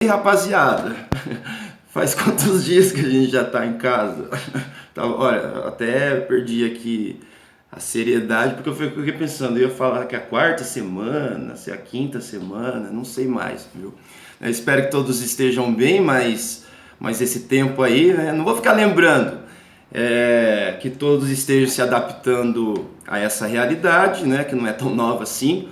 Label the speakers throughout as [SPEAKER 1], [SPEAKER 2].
[SPEAKER 1] E rapaziada, faz quantos dias que a gente já tá em casa? Olha, até perdi aqui a seriedade, porque eu fiquei pensando, eu ia falar que é a quarta semana, se é a quinta semana, não sei mais, viu? Eu espero que todos estejam bem, mas esse tempo aí, né, não vou ficar lembrando, que todos estejam se adaptando a essa realidade, né, que não é tão nova assim,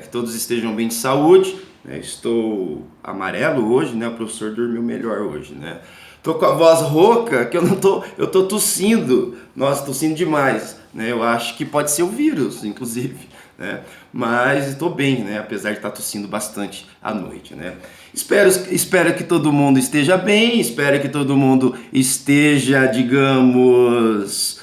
[SPEAKER 1] que todos estejam bem de saúde. Estou amarelo hoje, né? O professor dormiu melhor hoje, né? Tô com a voz rouca, que eu tô tossindo. Nossa, tossindo demais, né? Eu acho que pode ser o vírus, inclusive, né? Mas estou bem, né? Apesar de estar tossindo bastante à noite, né? Espero que todo mundo esteja bem, espero que todo mundo esteja, digamos,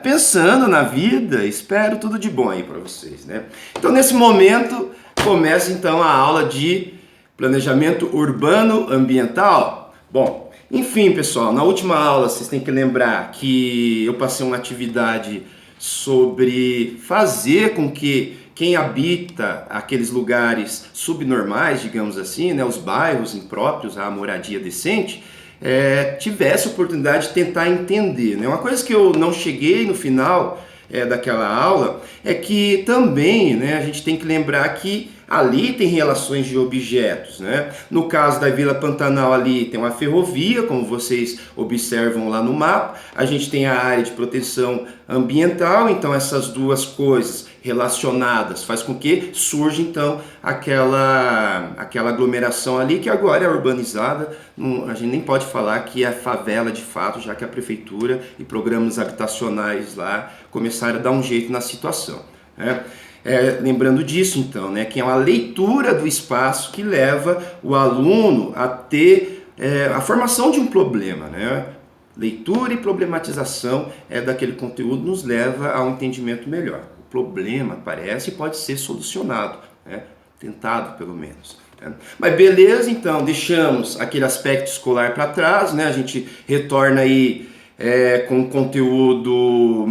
[SPEAKER 1] pensando na vida. Espero tudo de bom aí para vocês, né? Então, nesse momento, começa então a aula de planejamento urbano ambiental. Bom, enfim, pessoal, na última aula vocês têm que lembrar que eu passei uma atividade sobre fazer com que quem habita aqueles lugares subnormais, digamos assim, né, os bairros impróprios à moradia decente, tivesse a oportunidade de tentar entender, né? Uma coisa que eu não cheguei no final daquela aula é que também, né, a gente tem que lembrar que ali tem relações de objetos, né? No caso da Vila Pantanal ali tem uma ferrovia, como vocês observam lá no mapa. A gente tem a área de proteção ambiental, então essas duas coisas relacionadas faz com que surja então aquela aglomeração ali que agora é urbanizada. A gente nem pode falar que é favela de fato, já que a prefeitura e programas habitacionais lá começaram a dar um jeito na situação, né? Lembrando disso, então, né, que é uma leitura do espaço que leva o aluno a ter a formação de um problema, né? Leitura e problematização daquele conteúdo nos leva a um entendimento melhor. O problema parece e pode ser solucionado, né? Tentado pelo menos. Né? Mas beleza, então, deixamos aquele aspecto escolar para trás, né? A gente retorna aí com um conteúdo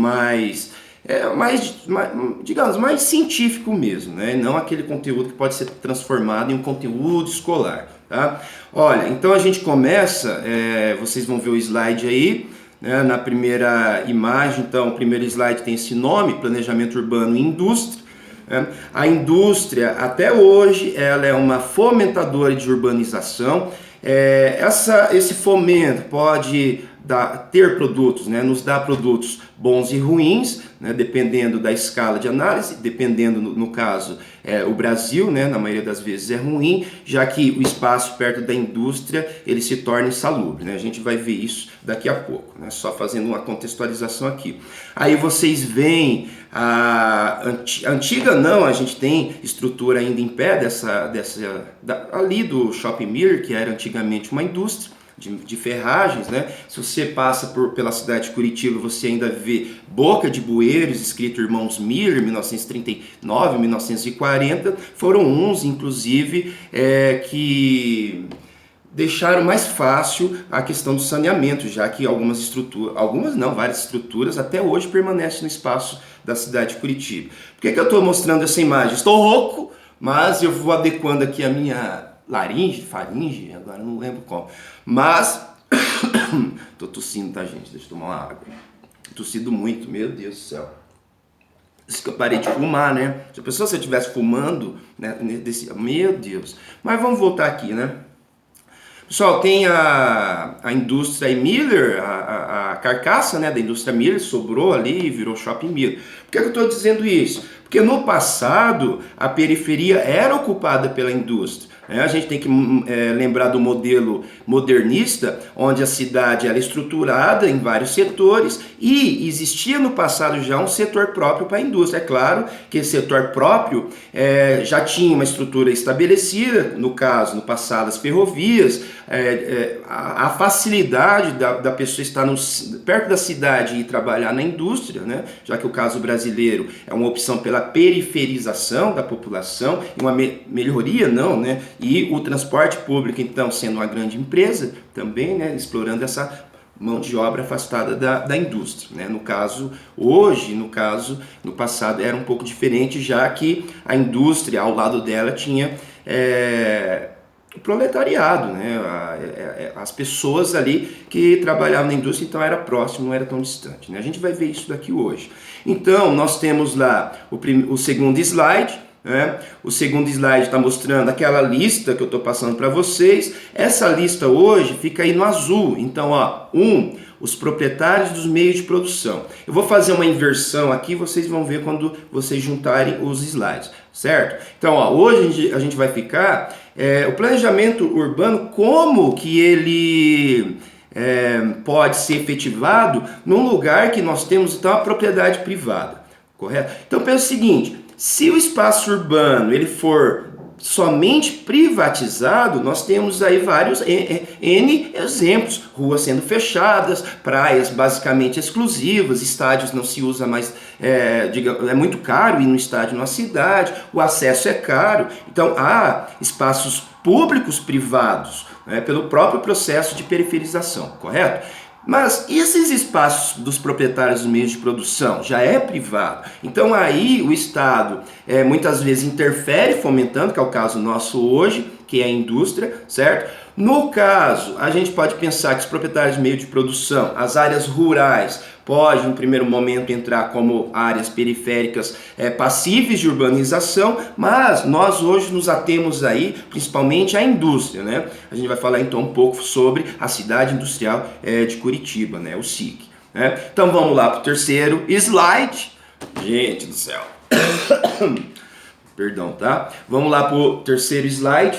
[SPEAKER 1] digamos, mais científico mesmo, né? Não aquele conteúdo que pode ser transformado em um conteúdo escolar, tá? Olha, então a gente começa, vocês vão ver o slide aí, né? Na primeira imagem, então, o primeiro slide tem esse nome, Planejamento Urbano e Indústria. A indústria, até hoje, ela é uma fomentadora de urbanização. Esse fomento pode ter produtos, né, nos dá produtos bons e ruins, né, dependendo da escala de análise, dependendo, no caso, o Brasil, né, na maioria das vezes é ruim, já que o espaço perto da indústria ele se torna insalubre, né? A gente vai ver isso daqui a pouco, né? Só fazendo uma contextualização aqui. Aí vocês veem a antiga não, a gente tem estrutura ainda em pé ali do Shopping Miller, que era antigamente uma indústria de ferragens, né? Se você passa pela cidade de Curitiba, você ainda vê Boca de Bueiros, escrito Irmãos Miller, 1939, 1940, foram uns, inclusive, que deixaram mais fácil a questão do saneamento, já que várias estruturas até hoje permanecem no espaço da cidade de Curitiba. Por que eu estou mostrando essa imagem? Estou rouco, mas eu vou adequando aqui a minha faringe, agora não lembro como. Mas, tô tossindo, tá, gente? Deixa eu tomar uma água. Tossido muito, meu Deus do céu. Isso que eu parei de fumar, né? Se a pessoa se eu estivesse fumando, né, meu Deus. Mas vamos voltar aqui, né? Pessoal, tem a indústria Miller, a carcaça, né, da indústria Miller sobrou ali e virou Shopping Miller. Por que eu estou dizendo isso? Porque no passado a periferia era ocupada pela indústria. A gente tem que lembrar do modelo modernista, onde a cidade era estruturada em vários setores e existia no passado já um setor próprio para a indústria. É claro que esse setor próprio já tinha uma estrutura estabelecida, no passado as ferrovias, a facilidade da pessoa estar perto da cidade e trabalhar na indústria, né? Já que o caso brasileiro é uma opção pela periferização da população, e uma melhoria não, né? E o transporte público, então, sendo uma grande empresa também, né? Explorando essa mão de obra afastada da indústria, né? No passado era um pouco diferente, já que a indústria ao lado dela tinha o proletariado, né? As pessoas ali que trabalhavam na indústria, então era próximo, não era tão distante, né? A gente vai ver isso daqui hoje. Então, nós temos lá o segundo slide, né? O segundo slide está mostrando aquela lista que eu estou passando para vocês. Essa lista hoje fica aí no azul. Então, ó, os proprietários dos meios de produção. Eu vou fazer uma inversão aqui, vocês vão ver quando vocês juntarem os slides, certo? Então, ó, hoje a gente vai ficar o planejamento urbano, como que ele pode ser efetivado num lugar que nós temos então a propriedade privada, correto? Então pensa o seguinte: se o espaço urbano ele for somente privatizado, nós temos aí vários N exemplos: ruas sendo fechadas, praias basicamente exclusivas, estádios não se usa mais, é muito caro ir no estádio numa cidade, o acesso é caro, então há espaços públicos privados, né, pelo próprio processo de periferização, correto? Mas esses espaços dos proprietários dos meios de produção já é privado. Então aí o Estado muitas vezes interfere fomentando, que é o caso nosso hoje, que é a indústria, certo? No caso, a gente pode pensar que os proprietários de meio de produção, as áreas rurais, pode, no primeiro momento, entrar como áreas periféricas passíveis de urbanização, mas nós hoje nos atemos aí, principalmente à indústria, né? A gente vai falar então um pouco sobre a cidade industrial de Curitiba, né? O SIC, né? Então vamos lá para o terceiro slide. Gente do céu. Perdão, tá? Vamos lá para o terceiro slide.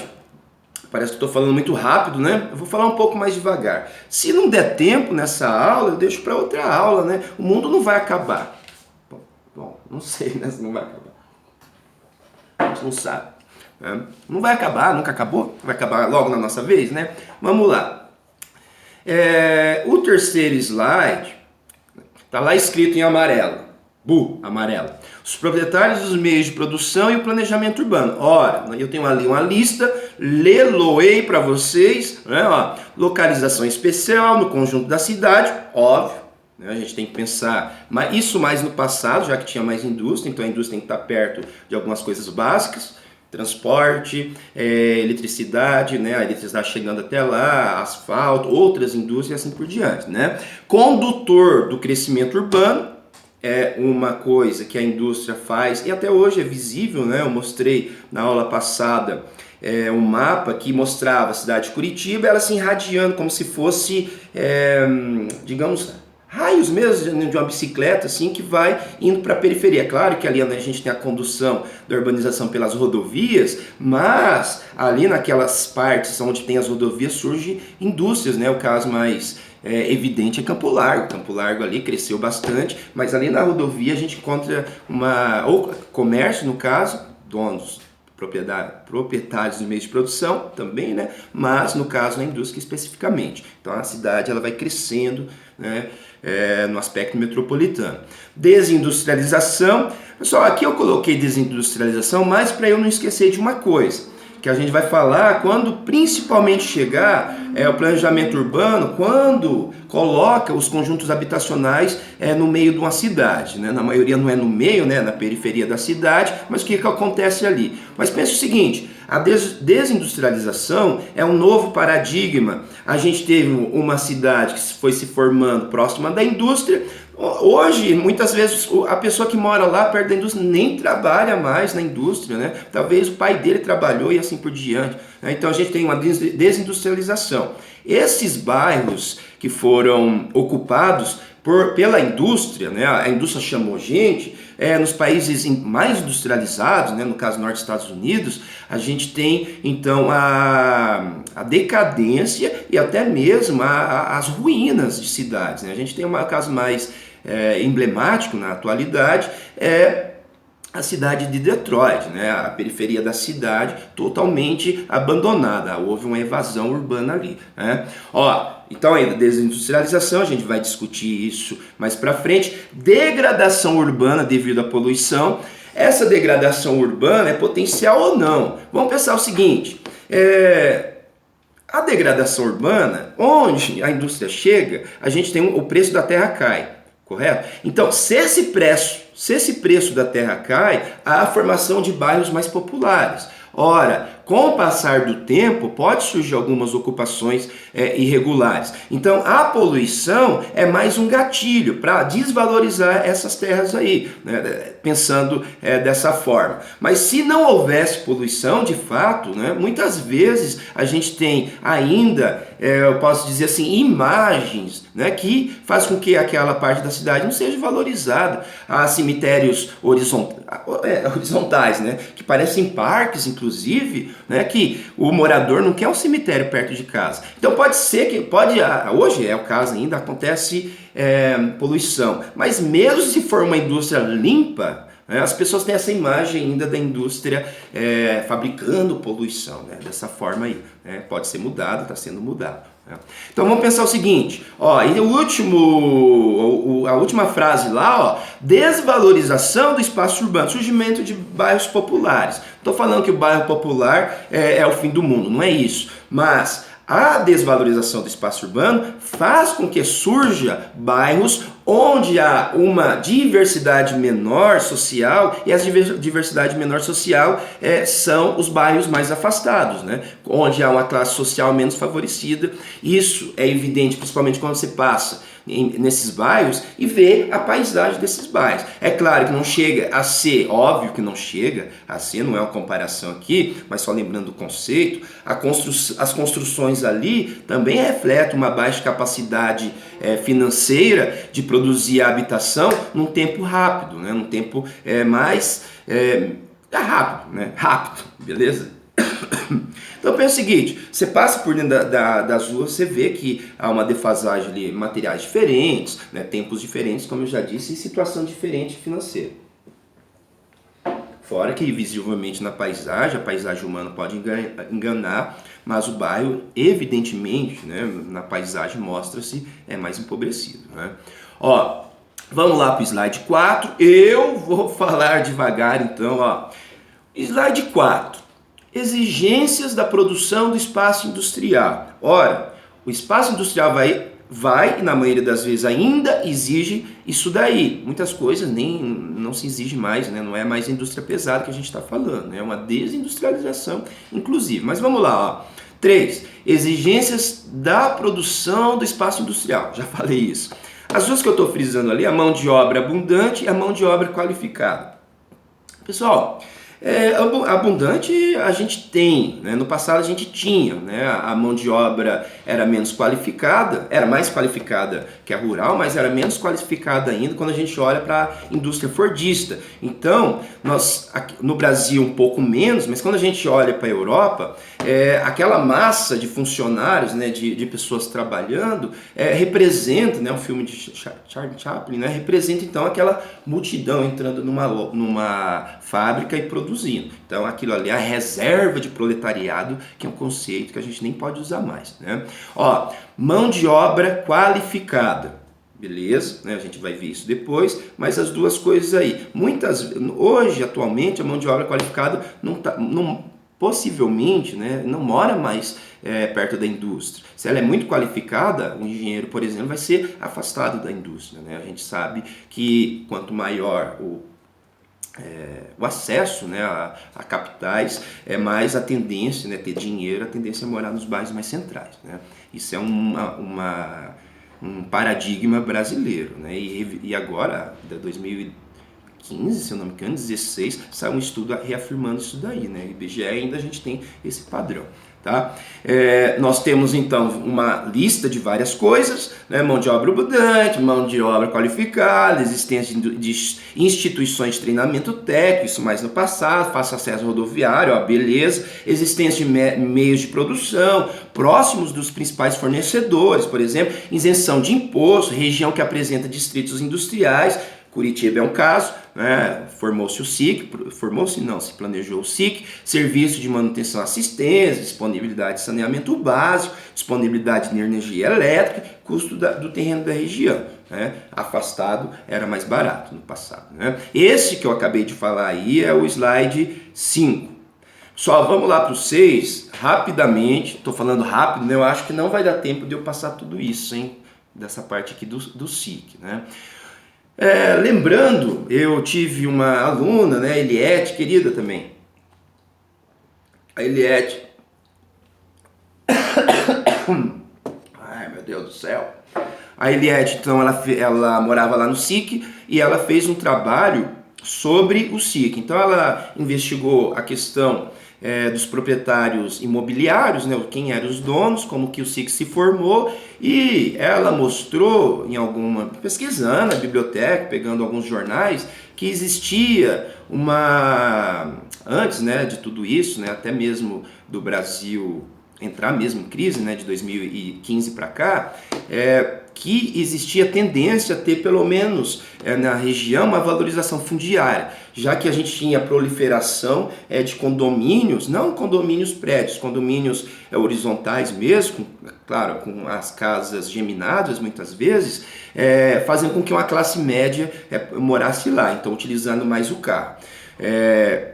[SPEAKER 1] Parece que estou falando muito rápido, né? Eu vou falar um pouco mais devagar. Se não der tempo nessa aula, eu deixo para outra aula, né? O mundo não vai acabar. Bom, não sei, né? Se não vai acabar. A gente não sabe, né? Não vai acabar, nunca acabou. Vai acabar logo na nossa vez, né? Vamos lá. O terceiro slide está lá escrito em amarelo. Amarelo. Os proprietários dos meios de produção e o planejamento urbano. Ora, eu tenho ali uma lista, leloei para vocês, né, ó, localização especial no conjunto da cidade, óbvio, né, a gente tem que pensar, mas isso mais no passado, já que tinha mais indústria, então a indústria tem que estar perto de algumas coisas básicas, transporte, eletricidade, né, a eletricidade chegando até lá, asfalto, outras indústrias e assim por diante, né. Condutor do crescimento urbano, é uma coisa que a indústria faz e até hoje é visível, né? Eu mostrei na aula passada um mapa que mostrava a cidade de Curitiba, ela se irradiando como se fosse, digamos, raios mesmo de uma bicicleta assim que vai indo para a periferia. Claro que ali a gente tem a condução da urbanização pelas rodovias, mas ali naquelas partes onde tem as rodovias surgem indústrias, né? O caso mais evidente é Campo Largo. Campo Largo ali cresceu bastante, mas ali na rodovia a gente encontra ou comércio, no caso, donos, proprietários de meios de produção também, né? Mas no caso na indústria especificamente. Então a cidade ela vai crescendo, né? No aspecto metropolitano. Desindustrialização. Pessoal, aqui eu coloquei desindustrialização, mas para eu não esquecer de uma coisa que a gente vai falar quando principalmente chegar o planejamento urbano, quando coloca os conjuntos habitacionais no meio de uma cidade, né? Na maioria não é no meio, né? Na periferia da cidade, mas o que acontece ali? Mas pensa o seguinte, a desindustrialização é um novo paradigma. A gente teve uma cidade que foi se formando próxima da indústria. Hoje, muitas vezes, a pessoa que mora lá perto da indústria nem trabalha mais na indústria, né? Talvez o pai dele trabalhou e assim por diante. Então a gente tem uma desindustrialização. Esses bairros que foram ocupados pela indústria, né? A indústria chamou gente, nos países mais industrializados, né? No caso norte dos Estados Unidos, a gente tem então a decadência e até mesmo as ruínas de cidades, né? A gente tem um caso mais emblemático na atualidade, a cidade de Detroit, né? A periferia da cidade totalmente abandonada, houve uma evasão urbana ali, né? Então ainda desindustrialização, a gente vai discutir isso mais para frente. Degradação urbana devido à poluição. Essa degradação urbana é potencial ou não? Vamos pensar o seguinte, a degradação urbana, onde a indústria chega, a gente tem o preço da terra cai, correto? Então, se esse preço da terra cai, há a formação de bairros mais populares. Ora, com o passar do tempo, pode surgir algumas ocupações irregulares. Então, a poluição é mais um gatilho para desvalorizar essas terras aí, né? Pensando dessa forma. Mas se não houvesse poluição, de fato, né, muitas vezes a gente tem ainda, eu posso dizer assim, imagens, né, que faz com que aquela parte da cidade não seja valorizada. Há cemitérios horizontais, né, que parecem parques, inclusive, né, que o morador não quer um cemitério perto de casa. Então pode ser que, hoje é o caso ainda, acontece poluição, mas mesmo se for uma indústria limpa, as pessoas têm essa imagem ainda da indústria fabricando poluição, né, dessa forma aí, né, pode ser mudado, está sendo mudado. Então vamos pensar o seguinte, ó, e a última frase lá, ó, desvalorização do espaço urbano, surgimento de bairros populares. Estou falando que o bairro popular é o fim do mundo, não é isso, mas a desvalorização do espaço urbano faz com que surja bairros onde há uma diversidade menor social, e essa diversidade menor social são os bairros mais afastados, né? Onde há uma classe social menos favorecida. Isso é evidente principalmente quando você passa nesses bairros e vê a paisagem desses bairros. É claro que não chega a ser, óbvio que não chega a ser, não é uma comparação aqui, mas só lembrando o conceito, as construções ali também refletem uma baixa capacidade financeira de produzir a habitação num tempo rápido, né? Num tempo mais rápido, né? Rápido, beleza? Então pensa o seguinte, você passa por dentro das ruas, você vê que há uma defasagem ali, materiais diferentes, né, tempos diferentes, como eu já disse, e situação diferente financeira. Fora que visivelmente na paisagem, a paisagem humana pode enganar, mas o bairro, evidentemente, né, na paisagem mostra-se mais empobrecido. Né? Ó, vamos lá para o slide 4, eu vou falar devagar então. Ó. Slide 4. Exigências da produção do espaço industrial. Ora, o espaço industrial vai e na maioria das vezes ainda exige isso daí. Muitas coisas não se exige mais, né? Não é mais indústria pesada que a gente está falando, né? É uma desindustrialização, inclusive. Mas vamos lá, ó. 3. Exigências da produção do espaço industrial. Já falei isso. As duas que eu estou frisando ali, a mão de obra abundante e a mão de obra qualificada. Pessoal, abundante a gente tem, né? No passado a gente tinha, né? A mão de obra era menos qualificada, era mais qualificada que a rural, mas era menos qualificada ainda quando a gente olha para a indústria fordista. Então, nós aqui no Brasil um pouco menos, mas quando a gente olha para a Europa, aquela massa de funcionários, né? de pessoas trabalhando, representa, né? Um filme de Charlie Chaplin, né? Representa então aquela multidão entrando numa fábrica e produzindo. Então aquilo ali é a reserva de proletariado, que é um conceito que a gente nem pode usar mais, né? Ó, mão de obra qualificada, beleza, né? A gente vai ver isso depois, mas as duas coisas aí, hoje, atualmente, a mão de obra qualificada possivelmente, né, não mora mais perto da indústria. Se ela é muito qualificada, o engenheiro, por exemplo, vai ser afastado da indústria, né? A gente sabe que quanto maior o acesso, né, a capitais, mais a tendência, né, ter dinheiro, a tendência é morar nos bairros mais centrais, né? Isso é um paradigma brasileiro, né? E agora, de 2015, se eu não me engano, 16, saiu um estudo reafirmando isso daí, né? IBGE ainda a gente tem esse padrão. Tá? Nós temos então uma lista de várias coisas, né? Mão de obra abundante, mão de obra qualificada, existência de instituições de treinamento técnico, isso mais no passado, fácil acesso rodoviário, ó, beleza, existência de meios de produção, próximos dos principais fornecedores, por exemplo, isenção de imposto, região que apresenta distritos industriais. Curitiba é um caso, né? Formou-se o SIC, se planejou o SIC, serviço de manutenção e assistência, disponibilidade de saneamento básico, disponibilidade de energia elétrica, custo do terreno da região, né? Afastado era mais barato no passado, né? Esse que eu acabei de falar aí é o slide 5. Só vamos lá para o 6, rapidamente, estou falando rápido, né? Eu acho que não vai dar tempo de eu passar tudo isso, hein? Dessa parte aqui do SIC, né? Lembrando, eu tive uma aluna, né, Eliette, querida também, A Eliette, ai meu Deus do céu. A Eliette, então, ela morava lá no SIC e ela fez um trabalho sobre o SIC. Então ela investigou a questão dos proprietários imobiliários, né, quem eram os donos, como que o SIC se formou, e ela mostrou em alguma, pesquisando na biblioteca, pegando alguns jornais, que existia antes, né, de tudo isso, né, até mesmo do Brasil entrar mesmo em crise, né, de 2015 para cá, que existia tendência a ter pelo menos na região uma valorização fundiária, já que a gente tinha proliferação de condomínios, não condomínios prédios, condomínios horizontais mesmo, claro, com as casas geminadas muitas vezes, fazendo com que uma classe média morasse lá, então utilizando mais o carro.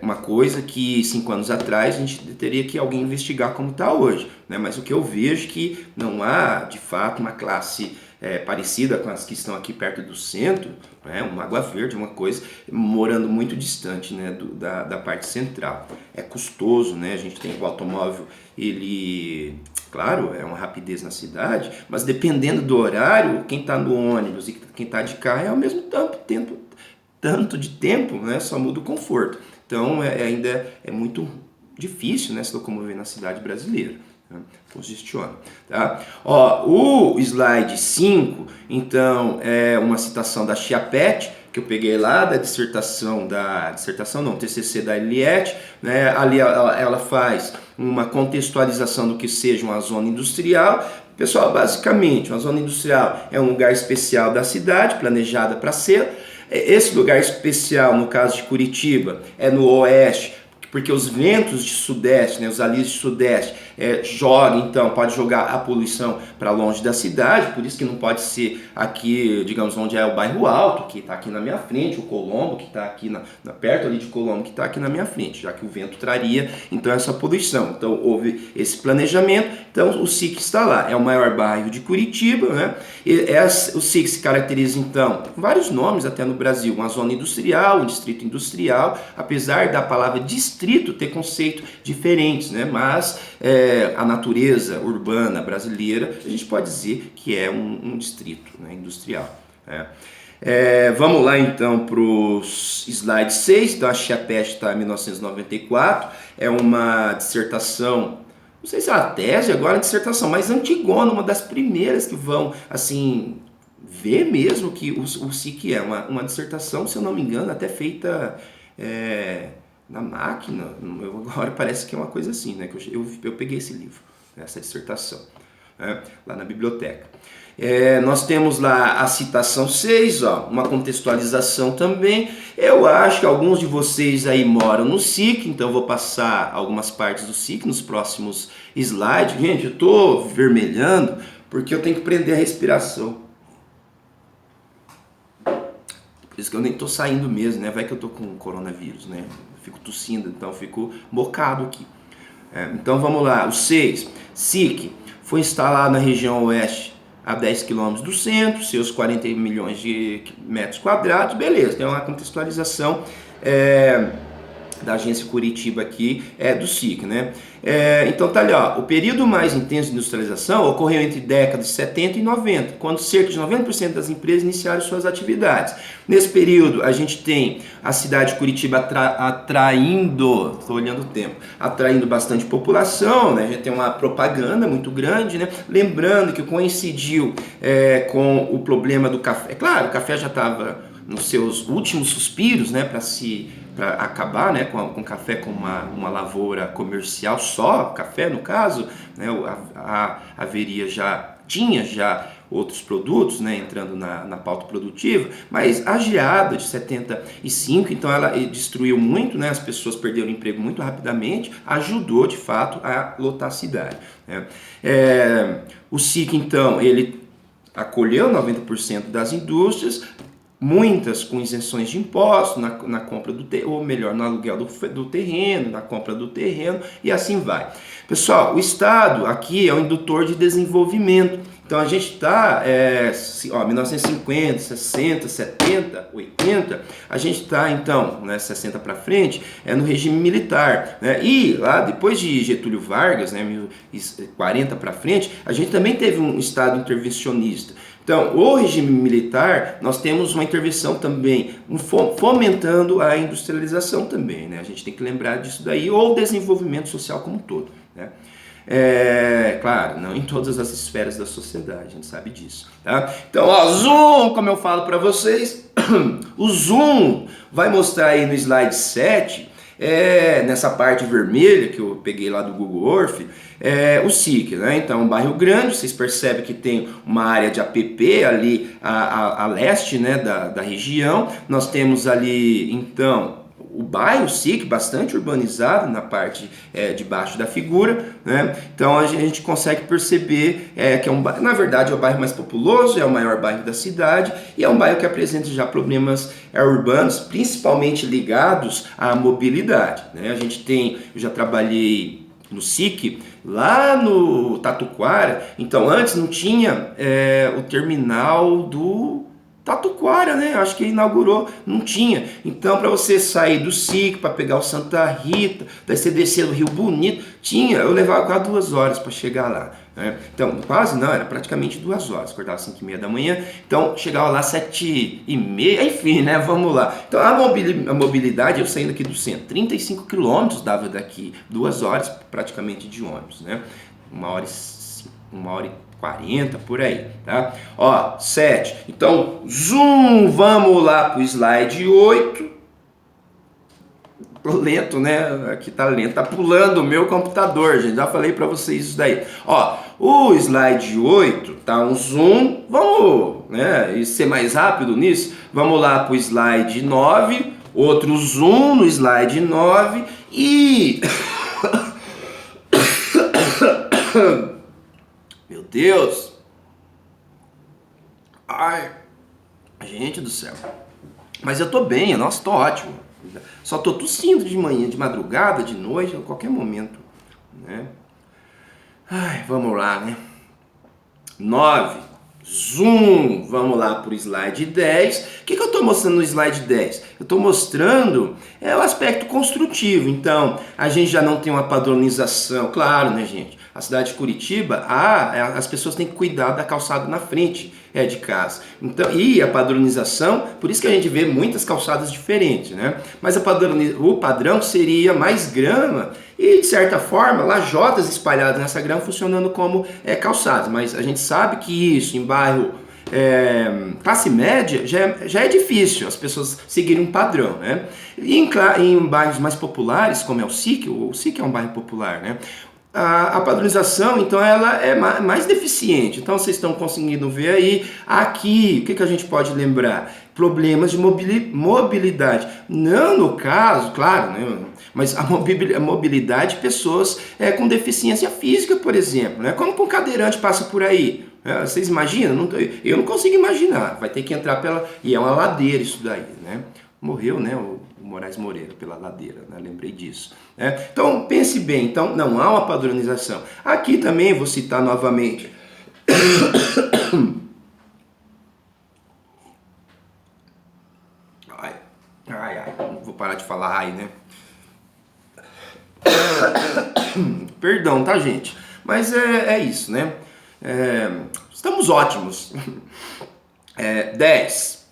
[SPEAKER 1] Uma coisa que 5 anos atrás a gente teria que alguém investigar como está hoje, né? Mas o que eu vejo é que não há de fato uma classe parecida com as que estão aqui perto do centro, né? Uma Água Verde, uma coisa, morando muito distante, né, da parte central. É custoso, né? A gente tem o automóvel, ele, claro, é uma rapidez na cidade, mas dependendo do horário, quem está no ônibus e quem está de carro é ao mesmo tanto de tempo, né, só muda o conforto. Então ainda é muito difícil, né, se locomover na cidade brasileira. Né? Congestiona. Tá? Ó, o slide 5, então, é uma citação da Chiapette, que eu peguei lá da TCC da Eliette, né? Ali ela faz uma contextualização do que seja uma zona industrial. Pessoal, basicamente, uma zona industrial é um lugar especial da cidade, planejada para ser. Esse lugar especial, no caso de Curitiba, é no oeste, porque os ventos de sudeste, né, os alis de sudeste, pode jogar a poluição para longe da cidade, por isso que não pode ser aqui, digamos, onde é o bairro Alto, que está aqui na minha frente, o Colombo, que está aqui perto ali de Colombo, que está aqui na minha frente, já que o vento traria, então, essa poluição. Então, houve esse planejamento, então o SIC está lá, é o maior bairro de Curitiba, né? O SIC se caracteriza, então, com vários nomes até no Brasil, uma zona industrial, um distrito industrial, apesar da palavra distrito ter conceitos diferentes, né? Mas a natureza urbana brasileira, a gente pode dizer que é um distrito, né, industrial. Vamos lá então para os slide 6, então a Chiapette está em 1994, é uma dissertação, não sei se é uma tese agora, dissertação mais antigona, uma das primeiras que vão, assim, ver mesmo que o SIC é uma dissertação, se eu não me engano, até feita na máquina, agora parece que é uma coisa assim, né? Que eu peguei esse livro, essa dissertação, lá na biblioteca. Nós temos lá a citação 6, ó, uma contextualização também. Eu acho que alguns de vocês aí moram no SIC, então eu vou passar algumas partes do SIC nos próximos slides. Gente, eu estou vermelhando porque eu tenho que prender a respiração. Por isso que eu nem estou saindo mesmo, né? Vai que eu estou com coronavírus, né? Fico tossindo, então fico bocado aqui. Então vamos lá, o 6. SIC foi instalado na região oeste a 10 km do centro, seus 40 milhões de metros quadrados, beleza, tem uma contextualização da agência Curitiba aqui, do SIC, né? Então tá ali, ó, o período mais intenso de industrialização ocorreu entre décadas de 70 e 90, quando cerca de 90% das empresas iniciaram suas atividades. Nesse período, a gente tem a cidade de Curitiba atraindo, estou olhando o tempo, atraindo bastante população, né? A gente tem uma propaganda muito grande, né? Lembrando que coincidiu com o problema do café. Claro, o café já estava nos seus últimos suspiros, né, para acabar, né, com café como uma lavoura comercial, só café no caso, né, tinha já outros produtos, né, entrando na pauta produtiva, mas a geada de 75, então ela destruiu muito, né, as pessoas perderam o emprego muito rapidamente, ajudou de fato a lotar a cidade, né. O SIC, então, ele acolheu 90% das indústrias, muitas com isenções de impostos na compra do terreno, ou melhor, no aluguel do terreno, na compra do terreno, e assim vai. Pessoal, o Estado aqui é um indutor de desenvolvimento. Então a gente está, 1950, 60, 70, 80, a gente está então, né, 60 para frente, no regime militar, né? E lá depois de Getúlio Vargas, né, 40 para frente, a gente também teve um estado intervencionista. Então, o regime militar, nós temos uma intervenção também, fomentando a industrialização também, né? A gente tem que lembrar disso daí, ou o desenvolvimento social como um todo, né? Claro, não em todas as esferas da sociedade, a gente sabe disso, tá? Então, ó, zoom, como eu falo para vocês, o zoom vai mostrar aí no slide 7, nessa parte vermelha que eu peguei lá do Google Earth, o SIC, né? Então, um bairro grande, vocês percebem que tem uma área de APP ali a leste, né, da região. Nós temos ali, então, o bairro SIC, bastante urbanizado na parte de baixo da figura, né? Então a gente consegue perceber que na verdade é o bairro mais populoso, é o maior bairro da cidade e é um bairro que apresenta já problemas urbanos, principalmente ligados à mobilidade, né? A gente tem, eu já trabalhei no SIC, lá no Tatuquara, então antes não tinha o terminal do Tatuquara, né? Acho que inaugurou, não tinha. Então, para você sair do SIC, para pegar o Santa Rita, daí você descer do Rio Bonito, tinha, eu levava quase 2 horas para chegar lá, né? Então, quase não, era praticamente 2 horas, acordava às 5h30 da manhã, então chegava lá às 7h30, enfim, né? Vamos lá. Então, a mobilidade, eu saindo aqui do centro, 35 quilômetros dava daqui, 2 horas praticamente de ônibus, né? 1h40 por aí, tá? Ó, 7. Então, zoom, vamos lá pro slide 8. Tô lento, né? Aqui tá lento, tá pulando o meu computador, gente. Já falei para vocês isso daí. Ó, o slide 8 tá um zoom. Vamos, né, ser mais rápido nisso. Vamos lá pro slide 9. Outro zoom no slide 9 e meu Deus! Ai, gente do céu. Mas eu tô bem, nossa, tô ótimo. Só tô tossindo de manhã, de madrugada, de noite, a qualquer momento, né? Ai, vamos lá, né? 9. Zoom. Vamos lá pro slide 10. O que eu tô mostrando no slide 10? Eu tô mostrando o aspecto construtivo. Então, a gente já não tem uma padronização, claro, né, gente? A cidade de Curitiba, as pessoas têm que cuidar da calçada na frente de casa. Então, e a padronização, por isso que a gente vê muitas calçadas diferentes, né? Mas o padrão seria mais grama e, de certa forma, lajotas espalhadas nessa grama funcionando como calçadas. Mas a gente sabe que isso em bairro classe média já é difícil as pessoas seguirem um padrão, né? E em bairros mais populares, como é o SIC é um bairro popular, né? A padronização, então, ela é mais deficiente. Então, vocês estão conseguindo ver aí. Aqui, o que a gente pode lembrar? Problemas de mobilidade. Não no caso, claro, né? Mas a mobilidade de pessoas com deficiência física, por exemplo, né? Como que um cadeirante passa por aí? Vocês imaginam? Eu não consigo imaginar. Vai ter que entrar e é uma ladeira isso daí, né? Morreu, né, o Moraes Moreira pela ladeira, né? Lembrei disso. Né? Então, pense bem, então não há uma padronização. Aqui também vou citar novamente. Ai, vou parar de falar ai, né? Perdão, tá, gente? Mas é isso, né? Estamos ótimos. 10,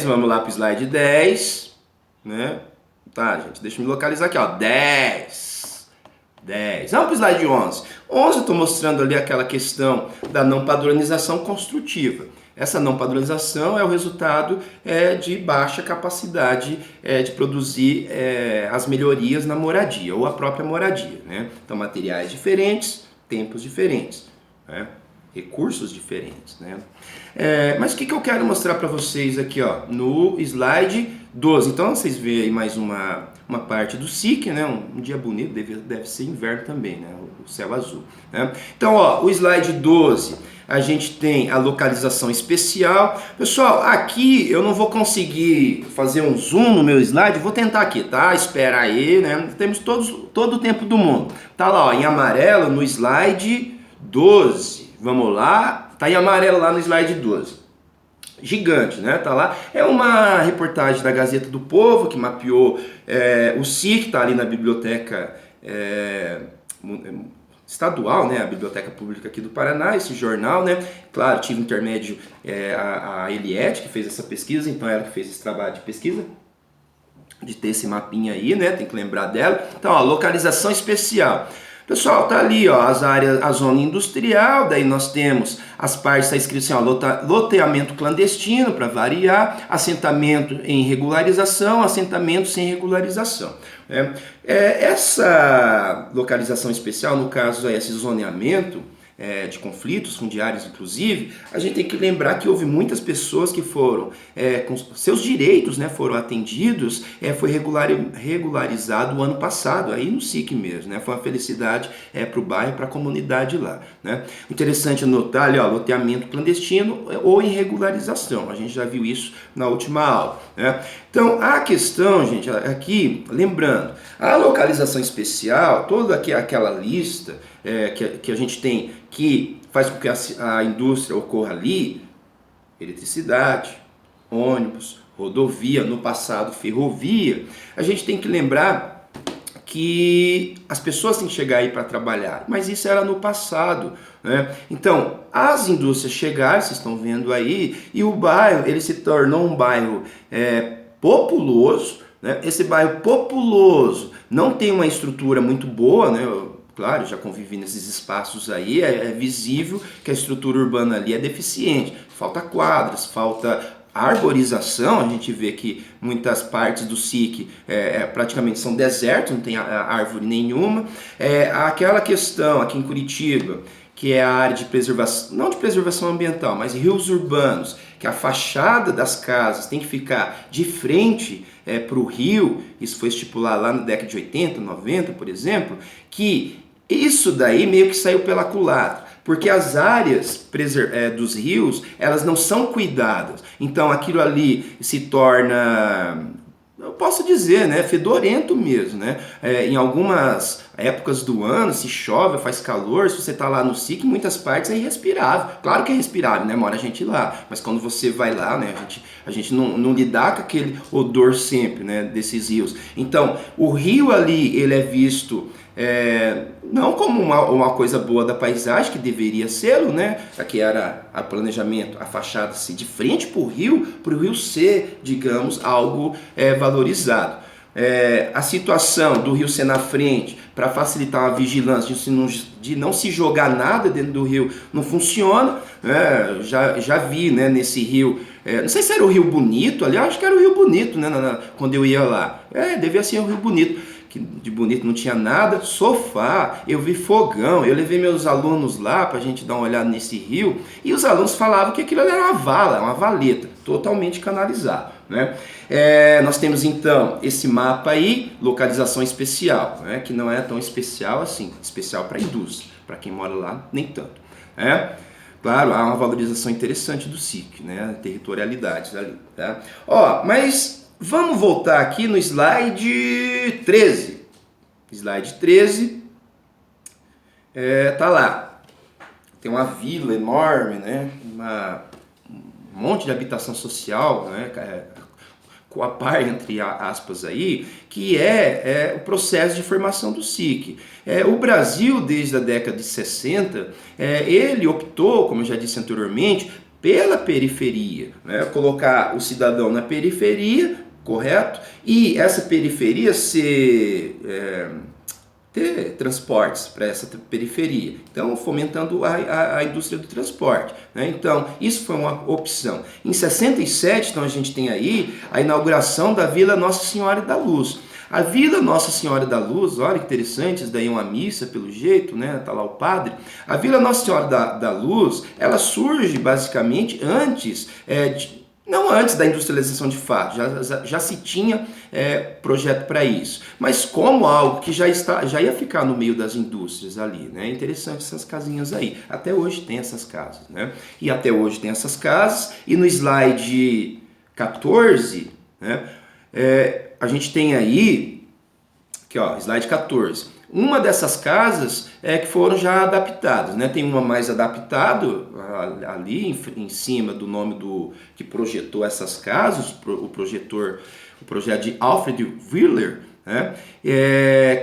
[SPEAKER 1] vamos lá para o slide 10, né? Tá, gente, deixa eu me localizar aqui, ó, 10. Vamos para o slide 11. 11 eu estou mostrando ali aquela questão da não padronização construtiva. Essa não padronização é o resultado de baixa capacidade de produzir as melhorias na moradia, ou a própria moradia, né? Então, materiais diferentes, tempos diferentes, né? Recursos diferentes, né? Mas o que eu quero mostrar para vocês aqui, ó, no slide 12. Então vocês veem aí mais uma parte do SIC, né? Um dia bonito, deve ser inverno também, né? O céu azul, né? Então, ó, o slide 12, a gente tem a localização especial. Pessoal, aqui eu não vou conseguir fazer um zoom no meu slide, vou tentar aqui, tá? Espera aí, né? Temos todo o tempo do mundo. Tá lá, ó, em amarelo no slide 12. Vamos lá, Tá em amarelo lá no slide 12. Gigante, né? Tá lá. É uma reportagem da Gazeta do Povo que mapeou o SIC, tá ali na biblioteca estadual, né? A Biblioteca Pública aqui do Paraná, esse jornal, né? Claro, tive intermédio a Eliette, que fez essa pesquisa, então ela que fez esse trabalho de pesquisa, de ter esse mapinha aí, né? Tem que lembrar dela. Então, ó, localização especial. Pessoal, tá ali, ó, as áreas, a zona industrial, daí nós temos as partes, tá escrito assim, ó, loteamento clandestino, para variar, assentamento em regularização, assentamento sem regularização. Essa localização especial, no caso, esse zoneamento de conflitos fundiários, inclusive, a gente tem que lembrar que houve muitas pessoas que foram, com seus direitos, né, foram atendidos, foi regularizado o ano passado, aí no SIC mesmo, né, foi uma felicidade para o bairro, para a comunidade lá, né. Interessante notar ali, ó, loteamento clandestino ou irregularização, a gente já viu isso na última aula, né. Então, a questão, gente, aqui, lembrando, a localização especial, toda aquela lista que a gente tem que faz com que a indústria ocorra ali, eletricidade, ônibus, rodovia, no passado ferrovia, a gente tem que lembrar que as pessoas têm que chegar aí para trabalhar, mas isso era no passado, né? Então, as indústrias chegaram, vocês estão vendo aí, e o bairro ele se tornou um bairro populoso, né? Esse bairro populoso não tem uma estrutura muito boa, né? Claro, já convivi nesses espaços aí, é visível que a estrutura urbana ali é deficiente. Falta quadras, falta arborização, a gente vê que muitas partes do SIC praticamente são desertos, não tem árvore nenhuma. Aquela questão aqui em Curitiba, que é a área de preservação, não de preservação ambiental, mas rios urbanos, que a fachada das casas tem que ficar de frente para o rio, isso foi estipulado lá na década de 80, 90, por exemplo, que isso daí meio que saiu pela culatra, porque as áreas dos rios, elas não são cuidadas, então aquilo ali se torna, eu posso dizer, né, fedorento mesmo, né? Em algumas épocas do ano, se chove, faz calor, se você está lá no SIC, em muitas partes é irrespirável. Claro que é respirável, né? Mora a gente lá, mas quando você vai lá, né, a gente não lidar com aquele odor sempre, né, desses rios. Então, o rio ali, ele é visto não como uma coisa boa da paisagem, que deveria ser, né? Aqui era o planejamento, a fachada assim, de frente para o rio ser, digamos, algo valorizado. A situação do rio ser na frente para facilitar a vigilância de não se jogar nada dentro do rio não funciona, já vi, né, nesse rio, não sei se era o Rio Bonito ali, acho que era o Rio Bonito, né, quando eu ia lá, devia ser o Rio Bonito, que de bonito não tinha nada, sofá, eu vi fogão, eu levei meus alunos lá para a gente dar uma olhada nesse rio, e os alunos falavam que aquilo era uma vala, uma valeta, totalmente canalizado, né? Nós temos então esse mapa aí, localização especial, né? Que não é tão especial assim, especial para a indústria, para quem mora lá, nem tanto, né? Claro, há uma valorização interessante do SIC, né? Territorialidades ali, tá? Mas vamos voltar aqui no slide 13. Slide 13, tá lá. Tem uma vila enorme, né? Um monte de habitação social, né? Com a par, entre aspas aí, que é o processo de formação do SIC. O Brasil, desde a década de 60, ele optou, como eu já disse anteriormente, pela periferia, né? Colocar o cidadão na periferia, correto? E essa periferia ter transportes para essa periferia, então fomentando a indústria do transporte, né? Então isso foi uma opção. Em 67, então a gente tem aí a inauguração da Vila Nossa Senhora da Luz. A Vila Nossa Senhora da Luz, olha que interessante, isso daí é uma missa pelo jeito, né? Tá lá o padre. A Vila Nossa Senhora da Luz, ela surge basicamente antes não antes da industrialização de fato, já se tinha projeto para isso, mas como algo que já ia ficar no meio das indústrias ali, né? Interessante essas casinhas aí, até hoje tem essas casas, né? E até hoje tem essas casas, e no slide 14, né, a gente tem aí, aqui ó, slide 14, uma dessas casas que foram já adaptados, né? Tem uma mais adaptado ali em cima do nome do que projetou essas casas, o projeto de Alfred Wheeler, né?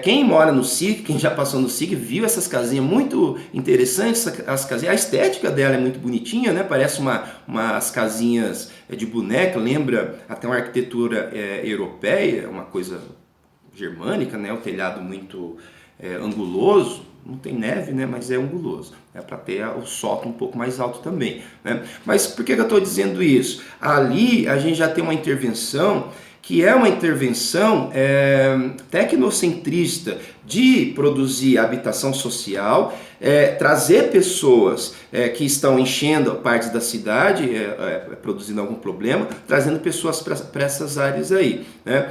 [SPEAKER 1] Quem mora no SIC, quem já passou no SIC, viu essas casinhas muito interessantes. As casinhas, a estética dela é muito bonitinha, né? Parece umas casinhas de boneca, lembra até uma arquitetura europeia, uma coisa germânica, né? O telhado muito anguloso. Não tem neve, né? Mas é anguloso. É para ter o sótão um pouco mais alto também, né? Mas por que eu estou dizendo isso? Ali a gente já tem uma intervenção que é uma intervenção tecnocentrista de produzir habitação social, trazer pessoas que estão enchendo partes da cidade, produzindo algum problema, trazendo pessoas para essas áreas aí, né?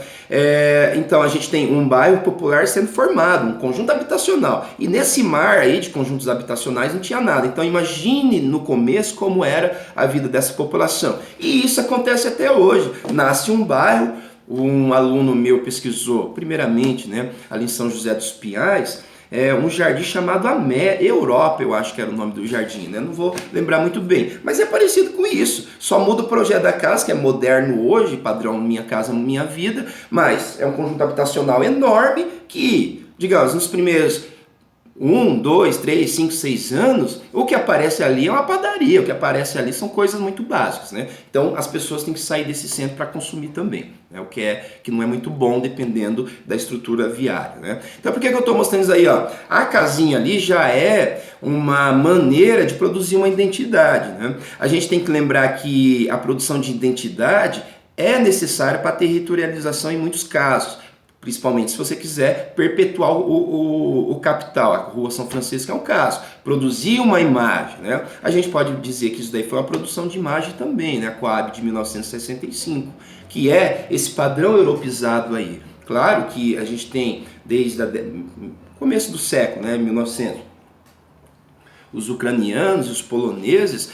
[SPEAKER 1] Então a gente tem um bairro popular sendo formado, um conjunto habitacional, e nesse mar aí de conjuntos habitacionais não tinha nada. Então imagine no começo como era a vida dessa população, e isso acontece até hoje. Nasce um bairro. Um aluno meu pesquisou, primeiramente, né, ali em São José dos Pinhais, um jardim chamado Europa, eu acho que era o nome do jardim, né? Não vou lembrar muito bem, mas é parecido com isso. Só muda o projeto da casa, que é moderno hoje, padrão Minha Casa Minha Vida, mas é um conjunto habitacional enorme que, digamos, nos primeiros 1, 2, 3, 5, 6 anos, o que aparece ali é uma padaria, o que aparece ali são coisas muito básicas, né? Então as pessoas têm que sair desse centro para consumir também, né? O que não é muito bom dependendo da estrutura viária, né? Então por que eu estou mostrando isso aí? Ó? A casinha ali já é uma maneira de produzir uma identidade, né? A gente tem que lembrar que a produção de identidade é necessária para a territorialização em muitos casos. Principalmente se você quiser perpetuar o capital. A Rua São Francisco é um caso. Produzir uma imagem, né? A gente pode dizer que isso daí foi uma produção de imagem também, né? A Coab de 1965, que é esse padrão europeizado aí. Claro que a gente tem desde o começo do século, né? 1900, os ucranianos, os poloneses,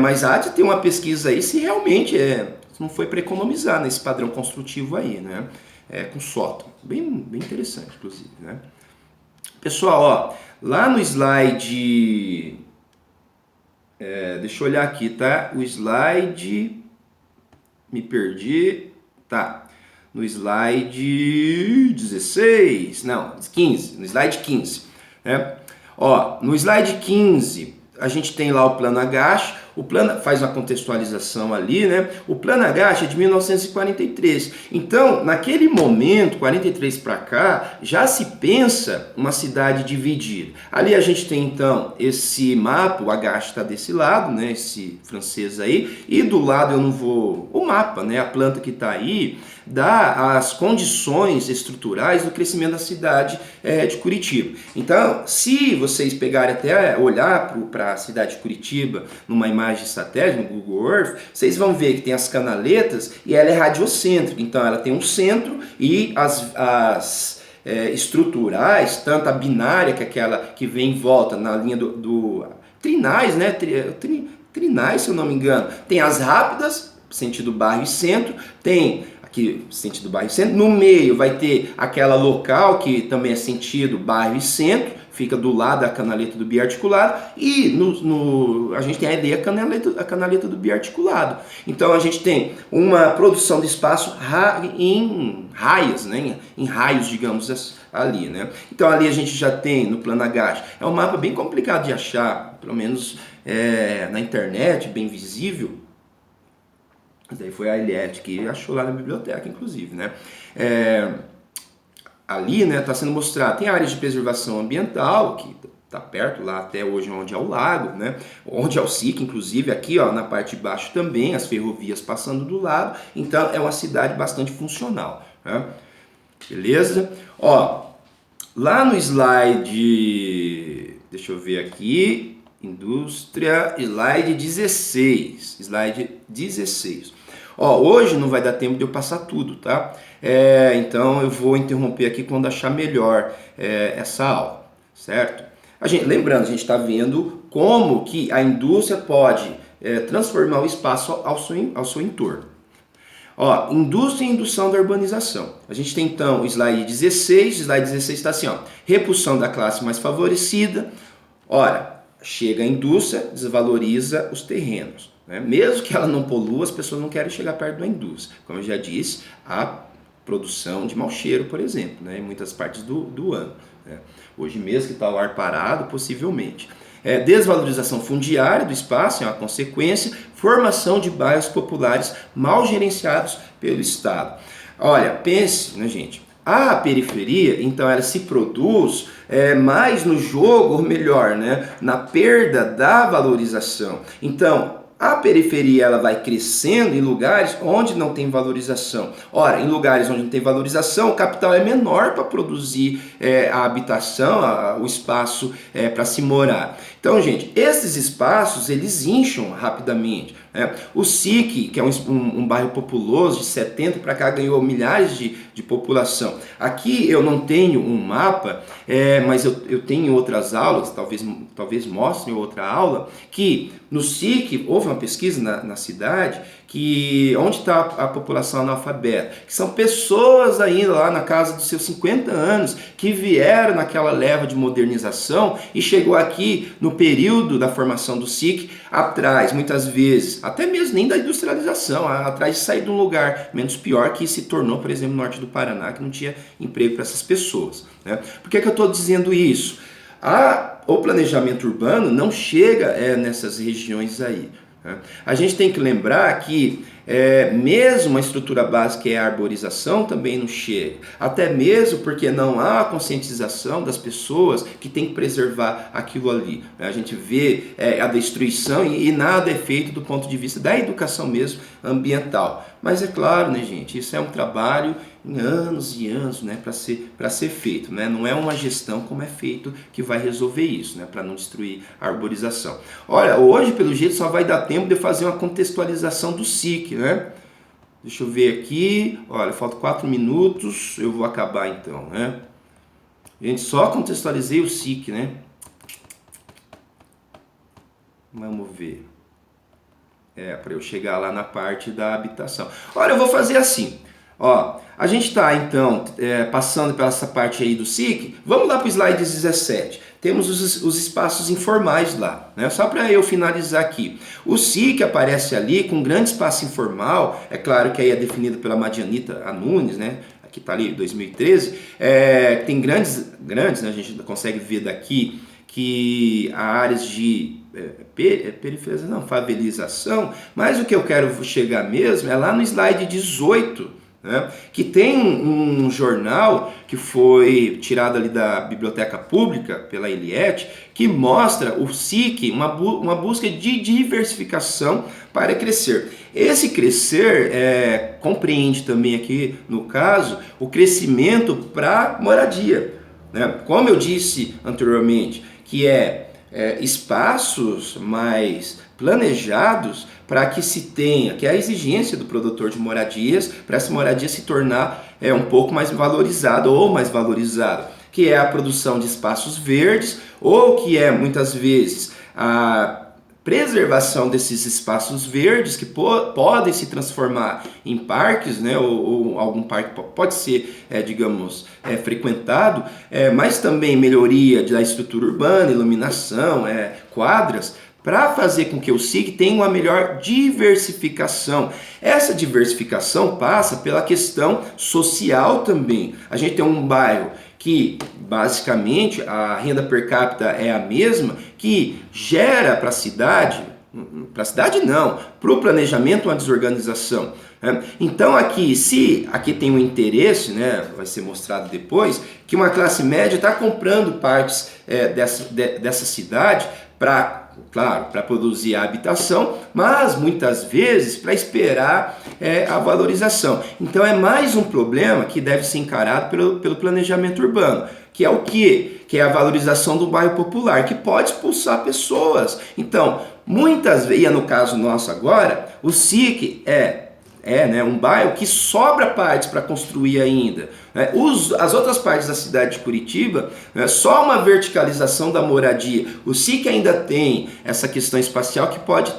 [SPEAKER 1] mas há de ter uma pesquisa aí se realmente não foi para economizar nesse padrão construtivo aí, né? Com sótão. Bem interessante, inclusive, né? Pessoal, ó, lá no slide... deixa eu olhar aqui, tá? O slide... Me perdi. Tá. No slide 16. Não, 15. No slide 15. Né? Ó, no slide 15, a gente tem lá o plano Agache. O plano faz uma contextualização ali, né? O plano Agache é de 1943. Então, naquele momento, 43 para cá, já se pensa uma cidade dividida. Ali a gente tem então esse mapa, o Agache está desse lado, né? Esse francês aí, e do lado eu não vou... O mapa, né? A planta que está aí dá as condições estruturais do crescimento da cidade de Curitiba. Então, se vocês pegarem até olhar para a cidade de Curitiba numa imagem satélite, no Google Earth, vocês vão ver que tem as canaletas e ela é radiocêntrica. Então, ela tem um centro e as estruturais, tanto a binária, que é aquela que vem em volta na linha do trinais, né? Trinais, se eu não me engano. Tem as rápidas, sentido bairro e centro, tem aqui sentido bairro e centro, no meio vai ter aquela local que também é sentido bairro e centro, fica do lado da canaleta do biarticulado, e a gente tem ali a canaleta do biarticulado. Então a gente tem uma produção de espaço em raias, né? Em raios, digamos ali, né? Então ali a gente já tem no plano Agache, é um mapa bem complicado de achar, pelo menos na internet, bem visível. Daí foi a Eliette que achou lá na biblioteca, inclusive, né? Ali, né, está sendo mostrado, tem áreas de preservação ambiental, que está perto lá até hoje onde é o lago, né? Onde é o SIC, inclusive, aqui ó, na parte de baixo também, as ferrovias passando do lado, então é uma cidade bastante funcional, né? Beleza? Ó, lá no slide, deixa eu ver aqui, indústria, slide 16, Ó, hoje não vai dar tempo de eu passar tudo, tá? Então eu vou interromper aqui quando achar melhor essa aula, certo? Lembrando, a gente está vendo como que a indústria pode transformar o espaço ao seu entorno. Ó, indústria e indução da urbanização. A gente tem então o slide 16, o slide 16 está assim, ó, repulsão da classe mais favorecida. Ora, chega a indústria, desvaloriza os terrenos, né? Mesmo que ela não polua, as pessoas não querem chegar perto da indústria. Como eu já disse, a produção de mau cheiro, por exemplo, né? Em muitas partes do ano, né? Hoje mesmo que está o ar parado, possivelmente. Desvalorização fundiária do espaço é uma consequência, formação de bairros populares mal gerenciados pelo Estado. Olha, pense, né, gente, a periferia, então, ela se produz mais no jogo, ou melhor, né, na perda da valorização. Então, a periferia ela vai crescendo em lugares onde não tem valorização. Ora, em lugares onde não tem valorização, o capital é menor para produzir a habitação, o espaço para se morar. Então, gente, esses espaços eles incham rapidamente. O SIC, que é um bairro populoso, de 70 para cá ganhou milhares de população. Aqui eu não tenho um mapa, mas eu tenho outras aulas, talvez mostre em outra aula, que no SIC houve uma pesquisa na cidade que onde está a população analfabeta, que são pessoas ainda lá na casa dos seus 50 anos que vieram naquela leva de modernização e chegou aqui no período da formação do SIC atrás, muitas vezes, até mesmo nem da industrialização, atrás de sair de um lugar menos pior que se tornou, por exemplo, no norte do Paraná, que não tinha emprego para essas pessoas, né? Por que eu estou dizendo isso? O planejamento urbano não chega nessas regiões aí. A gente tem que lembrar que mesmo a estrutura básica e a arborização também não chega, até mesmo porque não há a conscientização das pessoas que tem que preservar aquilo ali. A gente vê a destruição e nada é feito do ponto de vista da educação mesmo ambiental. Mas é claro, né, gente, isso é um trabalho em anos e anos, né, para ser feito, né? Não é uma gestão como é feito que vai resolver isso, né, para não destruir a arborização. Olha, hoje pelo jeito só vai dar tempo de eu fazer uma contextualização do SIC, né? Deixa eu ver aqui, olha, faltam 4 minutos, eu vou acabar então, né? Gente, só contextualizei o SIC, né? Vamos ver. Para eu chegar lá na parte da habitação. Olha, eu vou fazer assim. Ó, a gente está então passando pela essa parte aí do SIC. Vamos lá para o slide 17. Temos os espaços informais lá, né? Só para eu finalizar aqui. O SIC aparece ali com um grande espaço informal. É claro que aí é definido pela Madianita Anunes, né? Aqui está ali, 2013. Tem grandes, né? A gente consegue ver daqui que há áreas de periferização, não, favelização, mas o que eu quero chegar mesmo é lá no slide 18, né, que tem um jornal que foi tirado ali da biblioteca pública pela Eliette, que mostra o SIC, uma busca de diversificação para crescer. Esse crescer compreende também aqui, no caso, o crescimento para moradia, né? Como eu disse anteriormente, que espaços mais planejados para que se tenha, que é a exigência do produtor de moradias, para essa moradia se tornar um pouco mais valorizada ou mais valorizada, que é a produção de espaços verdes ou que é muitas vezes a preservação desses espaços verdes que podem se transformar em parques, né, ou algum parque pode ser, digamos, frequentado, mas também melhoria da estrutura urbana, iluminação, quadras, para fazer com que o SIC tenha uma melhor diversificação. Essa diversificação passa pela questão social também. A gente tem um bairro que basicamente a renda per capita é a mesma, que gera para a cidade não, para o planejamento uma desorganização. Então aqui tem um interesse, né, vai ser mostrado depois, que uma classe média está comprando partes dessa cidade para produzir a habitação, mas muitas vezes para esperar a valorização. Então é mais um problema que deve ser encarado pelo planejamento urbano, que é o quê? Que é a valorização do bairro popular, que pode expulsar pessoas. Então, muitas vezes, e no caso nosso agora, o SIC né, um bairro que sobra partes para construir ainda. Né? As outras partes da cidade de Curitiba, né, só uma verticalização da moradia. O SIC ainda tem essa questão espacial que pode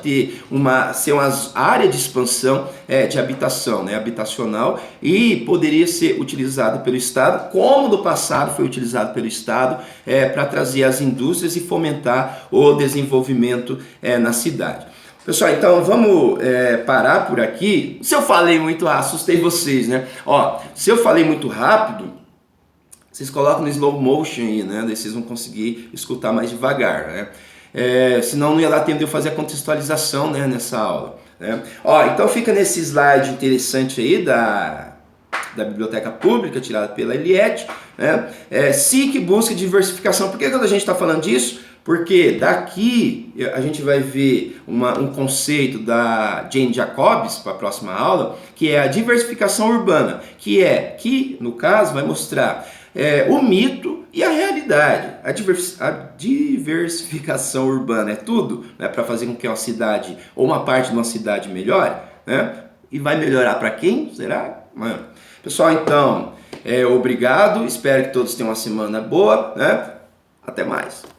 [SPEAKER 1] ser uma área de expansão de habitação, né, habitacional, e poderia ser utilizado pelo Estado, como no passado foi utilizado pelo Estado, para trazer as indústrias e fomentar o desenvolvimento na cidade. Pessoal, então vamos parar por aqui. Se eu falei muito rápido, assustei vocês, né? Ó, se eu falei muito rápido, vocês colocam no slow motion aí, né? Daí vocês vão conseguir escutar mais devagar, né? Senão não ia dar tempo de eu fazer a contextualização, né, nessa aula, né? Ó, então fica nesse slide interessante aí da biblioteca pública, tirada pela Eliette, né? SIC busca diversificação. Por que quando a gente está falando disso? Porque daqui a gente vai ver um conceito da Jane Jacobs para a próxima aula, que é a diversificação urbana, que no caso vai mostrar o mito e a realidade. A diversificação urbana é tudo, né, para fazer com que uma cidade ou uma parte de uma cidade melhore, né? E vai melhorar para quem? Será? Mano. Pessoal, então, obrigado, espero que todos tenham uma semana boa, né? Até mais.